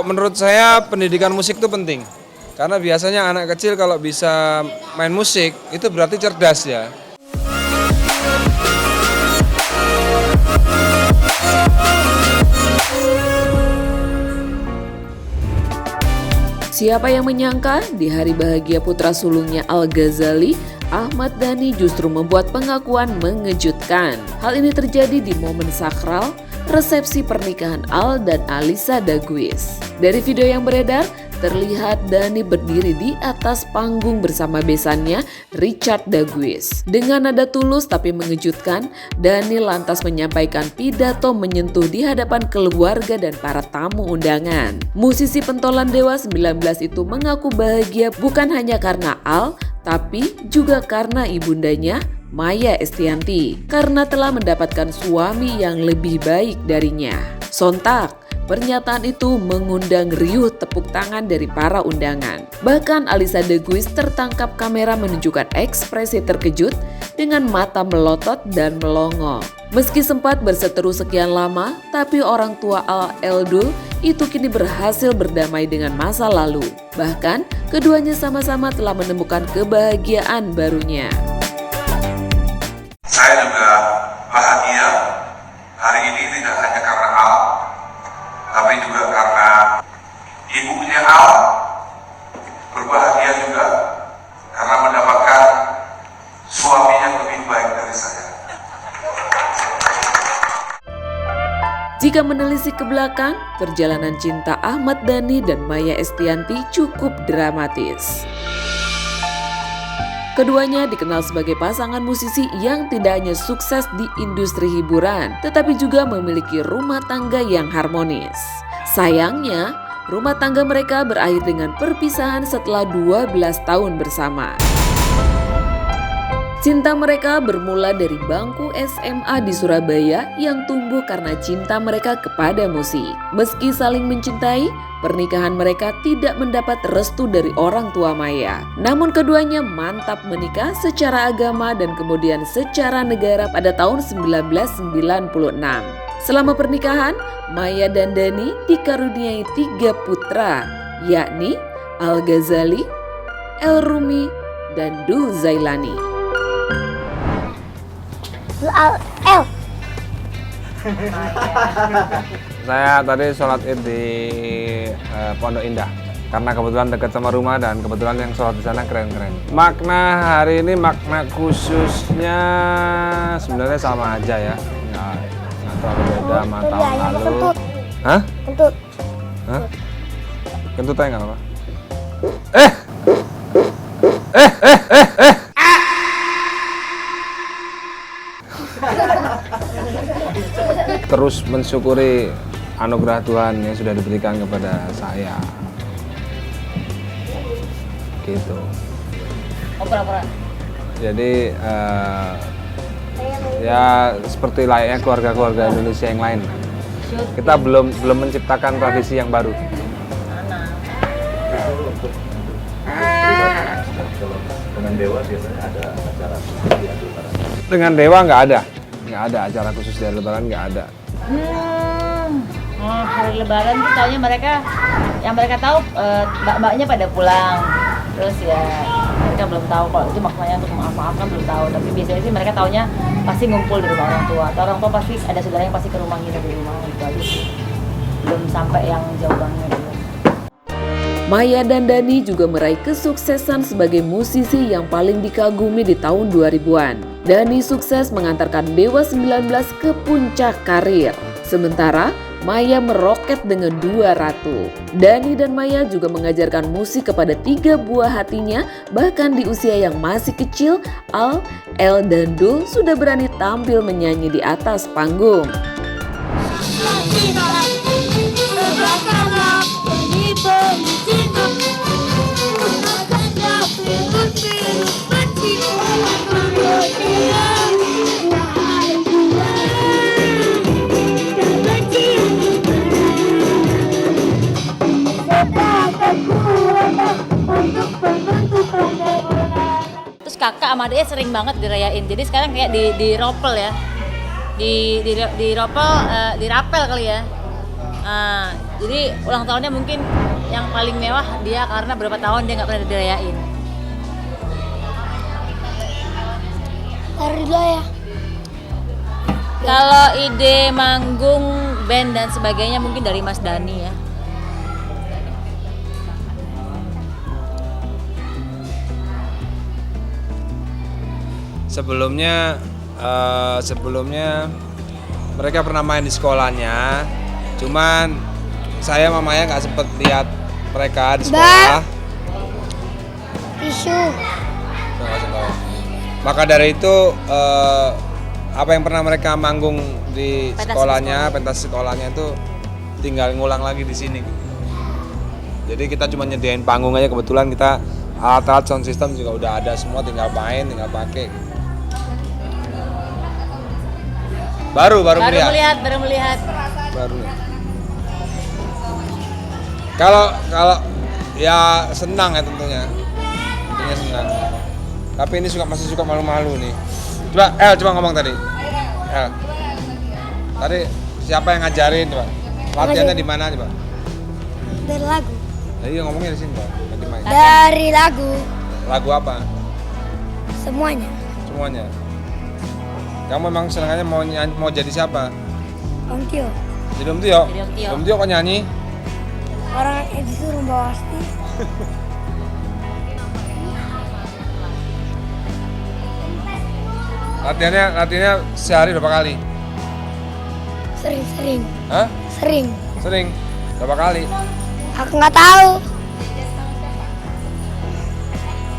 Kalau menurut saya pendidikan musik itu penting. Karena biasanya anak kecil kalau bisa main musik itu berarti cerdas ya. Siapa yang menyangka di hari bahagia putra sulungnya Al-Ghazali, Ahmad Dhani justru membuat pengakuan mengejutkan. Hal ini terjadi di momen sakral resepsi pernikahan Al dan Alyssa Daguis. Dari video yang beredar, terlihat Dhani berdiri di atas panggung bersama besannya Richard Daguis. Dengan nada tulus tapi mengejutkan, Dhani lantas menyampaikan pidato menyentuh di hadapan keluarga dan para tamu undangan. Musisi pentolan Dewa 19 itu mengaku bahagia bukan hanya karena Al, tapi juga karena ibundanya Maya Estianty, karena telah mendapatkan suami yang lebih baik darinya. Sontak, pernyataan itu mengundang riuh tepuk tangan dari para undangan. Bahkan Alyssa Daguis tertangkap kamera menunjukkan ekspresi terkejut dengan mata melotot dan melongo. Meski sempat berseteru sekian lama, tapi orang tua Al Eldul itu kini berhasil berdamai dengan masa lalu. Bahkan, keduanya sama-sama telah menemukan kebahagiaan barunya. Saya juga bahagia hari ini tidak hanya karena Al, tapi juga karena ibunya Al berbahagia juga karena mendapatkan suami yang lebih baik dari saya. Jika menelisik ke belakang, perjalanan cinta Ahmad Dhani dan Maya Estianty cukup dramatis. Keduanya dikenal sebagai pasangan musisi yang tidak hanya sukses di industri hiburan, tetapi juga memiliki rumah tangga yang harmonis. Sayangnya, rumah tangga mereka berakhir dengan perpisahan setelah 12 tahun bersama. Cinta mereka bermula dari bangku SMA di Surabaya yang tumbuh karena cinta mereka kepada musik. Meski saling mencintai, pernikahan mereka tidak mendapat restu dari orang tua Maya. Namun keduanya mantap menikah secara agama dan kemudian secara negara pada tahun 1996. Selama pernikahan, Maya dan Dhani dikaruniai 3 putra, yakni Al-Ghazali, El Rumi, dan Dul Zailani. Saya tadi sholat id di Pondok Indah karena kebetulan dekat sama rumah dan kebetulan yang sholat di sana keren-keren. Makna hari ini, makna khususnya sebenarnya sama aja ya, nggak terlalu beda sama tahun lalu. Hah? Kentut. Hah? Kentut aja nggak apa-apa. Terus mensyukuri anugerah Tuhan yang sudah diberikan kepada saya. Gitu. Jadi ya seperti layaknya keluarga-keluarga Indonesia yang lain. Kita belum menciptakan tradisi yang baru. Dengan Dewa biasanya ada acara khusus di Lebaran. Dengan Dewa nggak ada acara khusus di Lebaran, nggak ada. Hari Lebaran tuh taunya yang mereka tahu mbak-mbaknya pada pulang, terus ya mereka belum tahu kalau itu maknanya untuk maaf kan belum tahu. Tapi biasanya sih mereka taunya pasti ngumpul di rumah orang tua, atau orang tua pasti ada saudara yang pasti ke rumah gitu di rumah gitu aja sih. Belum sampai yang jauh banget gitu. Maya dan Dhani juga meraih kesuksesan sebagai musisi yang paling dikagumi di tahun 2000-an. Dhani sukses mengantarkan Dewa 19 ke puncak karir. Sementara Maya meroket dengan 2 ratu. Dhani dan Maya juga mengajarkan musik kepada 3 buah hatinya, bahkan di usia yang masih kecil, Al, El, dan Dul sudah berani tampil menyanyi di atas panggung. Terus kakak sama adiknya sering banget dirayain. Jadi sekarang kayak di ropel ya. Di ropel, dirapel kali ya. Jadi ulang tahunnya mungkin yang paling mewah dia karena berapa tahun dia nggak pernah dirayain. Hari dulu ya. Kalau ide manggung band dan sebagainya mungkin dari Mas Dani ya. Sebelumnya mereka pernah main di sekolahnya, cuman saya sama Maya nggak sempet lihat mereka di sekolah. Tisu. Maka dari itu apa yang pernah mereka manggung di sekolahnya, pentas sekolahnya itu tinggal ngulang lagi di sini. Jadi kita cuma nyediain panggung aja, kebetulan kita alat-alat sound system juga udah ada semua, tinggal main, tinggal pakai. Baru melihat. Baru. Kalau ya senang ya tentunya senang. Tapi ini masih suka malu-malu nih. Coba ngomong tadi. Tadi siapa yang ngajarin coba? Latihannya di mana coba? Dari lagu. Iya ngomongnya di sini coba. Dari lagu. Lagu apa? Semuanya. Semuanya. Kamu memang senangannya mau jadi siapa? Om Tio. Jadi Om Tio. Jadi Om Tio. Om Tio kok nyanyi? Orang yang disuruh bawa pasti. Latihannya sehari berapa kali? Sering. Hah? Sering. Sering. Berapa kali? Aku nggak tahu.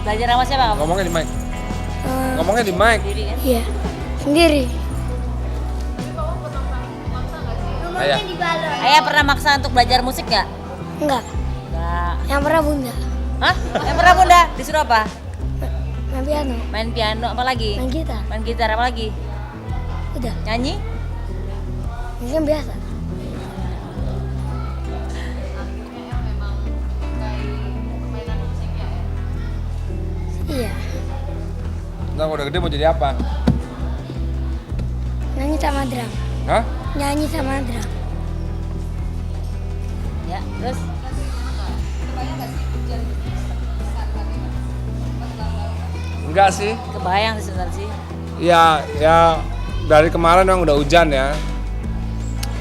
Belajar sama siapa kamu? Ngomongnya di mic. Eh, Ngomongnya di mic. Sendiri kan? Iya. Sendiri. Ayah. Ayah pernah maksa untuk belajar musik nggak? Enggak. Nggak. Yang pernah bunda. Hah? Yang pernah Bunda? Disuruh apa? Main piano. Main piano apa lagi? Main gitar. Main gitar apa lagi? Udah. Nyanyi? Ini kan biasa. Iya. Ntar udah gede mau jadi apa? Nyanyi sama drum. Hah? Nyanyi sama drum. Ya, terus Enggak sih. kebayang sih sebenarnya sih. Ya dari kemarin memang udah hujan ya.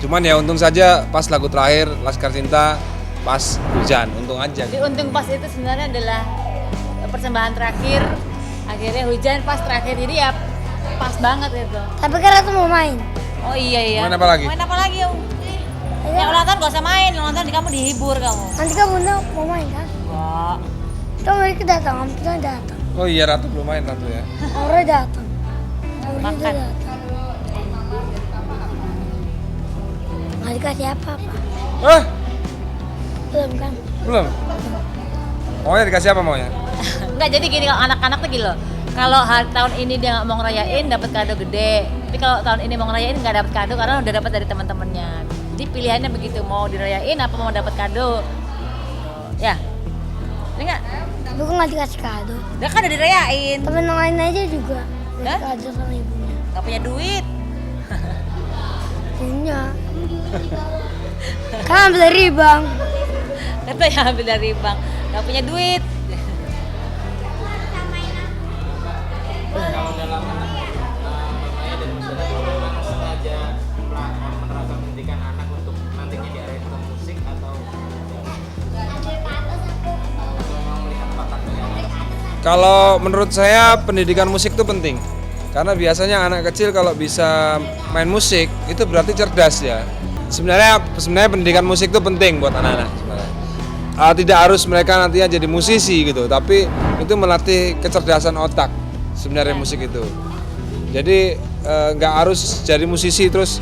Cuman ya untung saja pas lagu terakhir Laskar Cinta pas hujan, untung aja. Jadi untung pas itu sebenarnya adalah persembahan terakhir. Akhirnya hujan pas terakhir, jadi ya pas banget itu. Tapi kan aku mau main. Oh iya. Main apa lagi? Main apa lagi, Om? Yang ulang tahun gak usah main, ulang tahun kamu dihibur kamu. Nanti kan bunda mau main kan? Wah. Kan mereka datang, Om Tio datang. Oh iya, Ratu belum main Ratu ya. Om Roy datang. Om Roy Makan. datang. Nggak dikasih apa-apa. Belum kan? Belum. Maunya dikasih apa maunya? Enggak, jadi gini, kalau anak-anak tuh gini loh. Kalau tahun ini dia nggak mau ngerayain dapat kado gede. Tapi kalau tahun ini mau ngerayain nggak dapat kado karena udah dapat dari teman-temannya. Jadi pilihannya begitu, mau dirayain apa mau dapat kado. Ya. Ini enggak? Tapi kok nggak dikasih kado? Udah kan udah dirayain. Temen yang lain aja juga. Hah? Dikasih kado sama ibunya. Gak punya duit. Punya. Kan ambil dari bank. Kata ya ambil dari bank. Gak punya duit. Kalau dalam Maya dan saudara memang sengaja menerapkan pendidikan anak untuk nantinya diarahin ke musik atau memang melihat bakatnya? Kalau menurut saya pendidikan musik itu penting. Karena biasanya anak kecil kalau bisa main musik itu berarti cerdas ya. Sebenarnya pendidikan musik itu penting buat anak-anak sebenarnya. Tidak harus mereka nantinya jadi musisi gitu, tapi itu melatih kecerdasan otak sebenarnya musik itu. Jadi nggak harus jadi musisi terus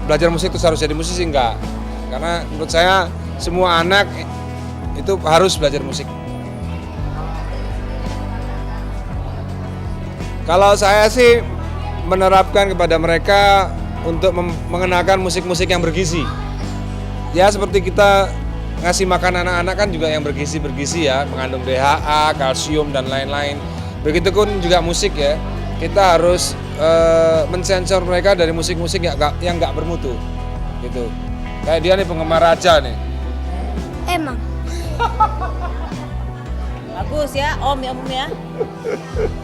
belajar musik terus harus jadi musisi, enggak. Karena menurut saya semua anak itu harus belajar musik. Kalau saya sih menerapkan kepada mereka untuk mengenalkan musik-musik yang bergizi. Ya seperti kita ngasih makan anak-anak kan juga yang bergizi ya, mengandung DHA, kalsium dan lain-lain. Begitupun juga musik ya. Kita harus mensensor mereka dari musik-musik yang nggak bermutu, gitu. Kayak dia nih penggemar raja nih. Emang. Bagus ya, Om ya.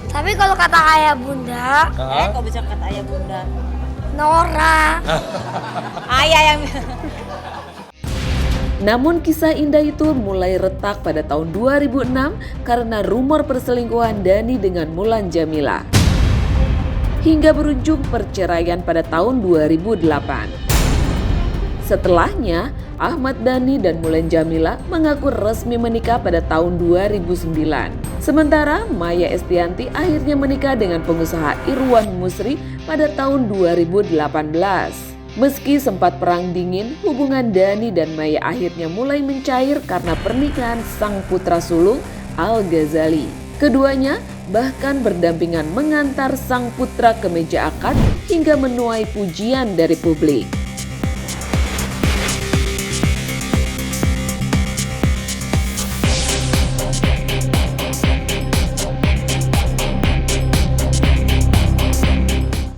Tapi kalau kata ayah bunda, Kok bisa kata ayah bunda? Nora. Ayah yang Namun kisah indah itu mulai retak pada tahun 2006 karena rumor perselingkuhan Dhani dengan Mulan Jameela. Hingga berujung perceraian pada tahun 2008. Setelahnya, Ahmad Dhani dan Mulan Jameela mengaku resmi menikah pada tahun 2009. Sementara Maya Estianty akhirnya menikah dengan pengusaha Irwan Musri pada tahun 2018. Meski sempat perang dingin, hubungan Dhani dan Maya akhirnya mulai mencair karena pernikahan sang putra sulung Al-Ghazali. Keduanya bahkan berdampingan mengantar sang putra ke meja akad hingga menuai pujian dari publik.